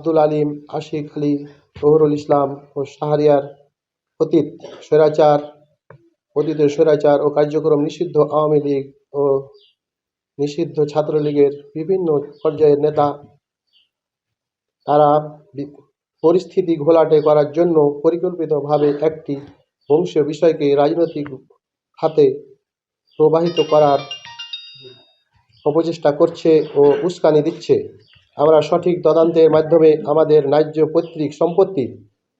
আব্দুল আলিম, আশিক আলী, জহুরুল ইসলাম ও শাহরিয়ার অতীতের স্বৈরাচার ও কার্যক্রম নিষিদ্ধ আওয়ামী লীগ ও নিষিদ্ধ ছাত্রলীগের বিভিন্ন পর্যায়ের নেতা তারা পরিস্থিতি ঘোলাটে করার জন্য পরিকল্পিতভাবে একটি বংশীয় বিষয়কে রাজনৈতিক খাতে প্রবাহিত করার অপচেষ্টা করছে ও উস্কানি দিচ্ছে। আমরা সঠিক তদন্তের মাধ্যমে আমাদের ন্যায্য পৈতৃক সম্পত্তি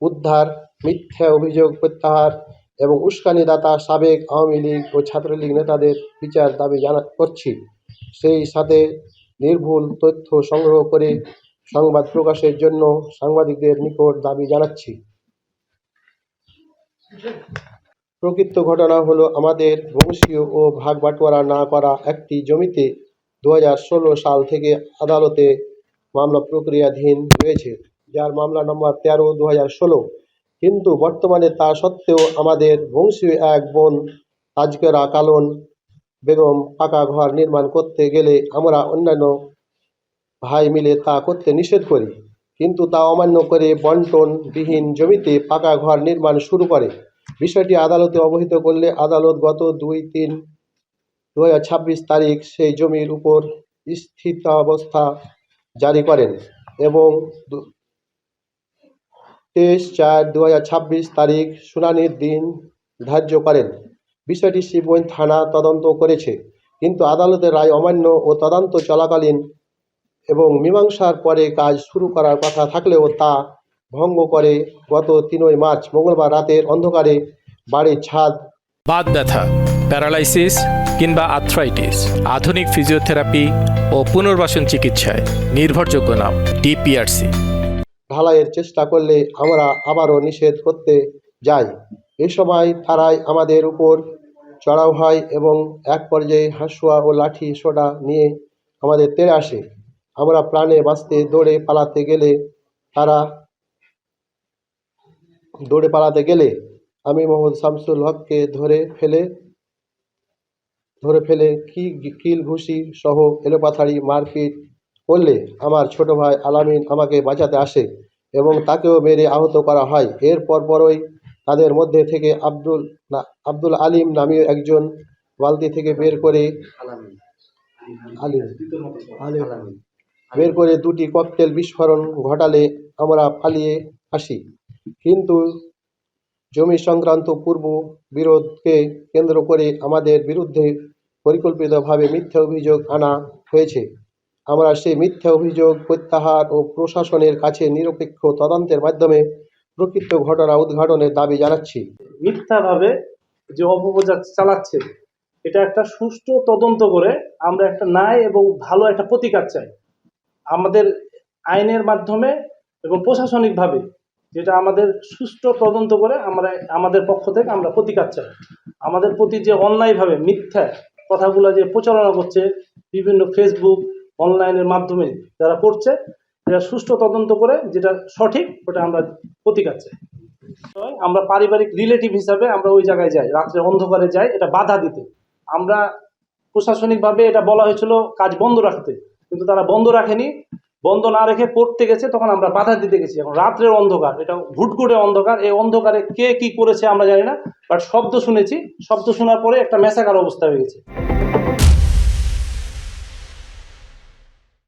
উদ্ধার, মিথ্যা অভিযোগ প্রত্যাহার এবং উস্কানিদাতা সাবেক আওয়ামী লীগ ও ছাত্রলীগ নেতাদের বিচার দাবি করছি। সেই সাথে নির্ভুল তথ্য সংগ্রহ করে সংবাদ প্রকাশের জন্য সাংবাদিকদের নিকট দাবি জানাচ্ছি। প্রকৃত ঘটনা হলো, আমাদের বংশীয় ও ভাগ বাটোয়ারা না করা একটি জমিতে 2016 সাল থেকে আদালতে মামলা প্রক্রিয়াধীন রয়েছে, যার মামলা নম্বর 13/2016। কিন্তু বর্তমানে তা সত্ত্বেও আমাদের বংশীয় এক বোন তাজকেরা কালন বেগম পাকা ঘর নির্মাণ করতে গেলে আমরা অন্যান্য ভাই মিলে তা করতে নিষেধ করি, কিন্তু তা অমান্য করে বন্টনবিহীন জমিতে পাকা ঘর নির্মাণ শুরু করে। বিষয়টি আদালতে অবহিত করলে আদালত গত 2/3/2026 তারিখ সেই জমির উপর স্থিতাবস্থা জারি করেন এবং 23/4/2026 তারিখ শুনানির দিন ধার্য করেন। বিষয়টি শিবগঞ্জ থানা তদন্ত করেছে, কিন্তু আদালতের রায় অমান্য ও তদন্ত চলাকালীন এবং মীমাংসার পরে কাজ শুরু করার কথা থাকলেও তা ভঙ্গ করে গত 3 মার্চ মঙ্গলবার রাতের অন্ধকারে বাড়ির ছাদ বাত ব্যথা, প্যারালাইসিস কিংবা আর্থ্রাইটিস, আধুনিক ফিজিওথেরাপি ও পুনর্বাসন চিকিৎসায় নির্ভরযোগ্য নাম ডিপিআরসি। ঢালাইয়ের চেষ্টা করলে আমরা আবারও নিষেধ করতে যাই। এ সময় তারাই আমাদের উপর চড়াও হয় এবং এক পর্যায়ে হাঁসুয়া ও লাঠি সোটা নিয়ে আমাদের তেড়ে আসে। আমরা প্রাণে বাঁচতে দৌড়ে পালাতে গেলে আমি মোহাম্মদ শামসুল হককে ধরে ফেলে কিল ঘুষি সহ এলোপাথাড়ি মারপিট করলে আমার ছোট ভাই আলামিন আমাকে বাঁচাতে আসে এবং তাকেও মেরে আহত করা হয়। এর পরপরই তাদের মধ্যে থেকে আব্দুল আলিম নামীয় একজন বালতি থেকে বের করে 2টি ককটেল বিস্ফোরণ ঘটালে আমরা পালিয়ে আসি। কিন্তু জমি সংক্রান্ত পূর্ব বিরোধকে কেন্দ্র করে আমাদের বিরুদ্ধে পরিকল্পিতভাবে মিথ্যা অভিযোগ আনা হয়েছে। আমরা সেই মিথ্যা অভিযোগ প্রত্যাহার ও প্রশাসনের কাছে নিরপেক্ষ তদন্তের মাধ্যমে প্রকৃত ঘটনা উদ্ঘাটনের দাবি জানাচ্ছি। মিথ্যাভাবে যে অপপ্রচার চালাচ্ছে, এটা একটা সুষ্ঠু তদন্ত করে আমরা একটা ন্যায় এবং ভালো একটা প্রতিকার চাই। আমাদের আইনের মাধ্যমে এবং প্রশাসনিকভাবে যেটা আমাদের সুষ্ঠু তদন্ত করে আমরা আমাদের পক্ষ থেকে আমরা প্রতিকার চাই। আমাদের প্রতি যে অন্যায়ভাবে মিথ্যা কথাগুলো যে প্রচারণা করছে বিভিন্ন ফেসবুক অনলাইনের মাধ্যমে যারা করছে, এটা সুষ্ঠু তদন্ত করে যেটা সঠিক ওটা আমরা প্রতিকার চাই। আমরা পারিবারিক রিলেটিভ হিসাবে আমরা ওই জায়গায় যাই, রাত্রে অন্ধকারে যাই এটা বাধা দিতে। আমরা প্রশাসনিকভাবে এটা বলা হয়েছিল কাজ বন্ধ রাখতে, কিন্তু তারা বন্ধ রাখেনি। বন্ধ না রেখে পড়তে গেছে, তখন আমরা বাধা দিতে গেছি। এখন রাত্রের অন্ধকার, এটা ঘুটঘুটে অন্ধকার, এই অন্ধকারে কে কি করেছে আমরা জানি না, বাট শব্দ শুনেছি। শব্দ শোনার পরে একটা ম্যাসাকার অবস্থা হয়ে গেছে।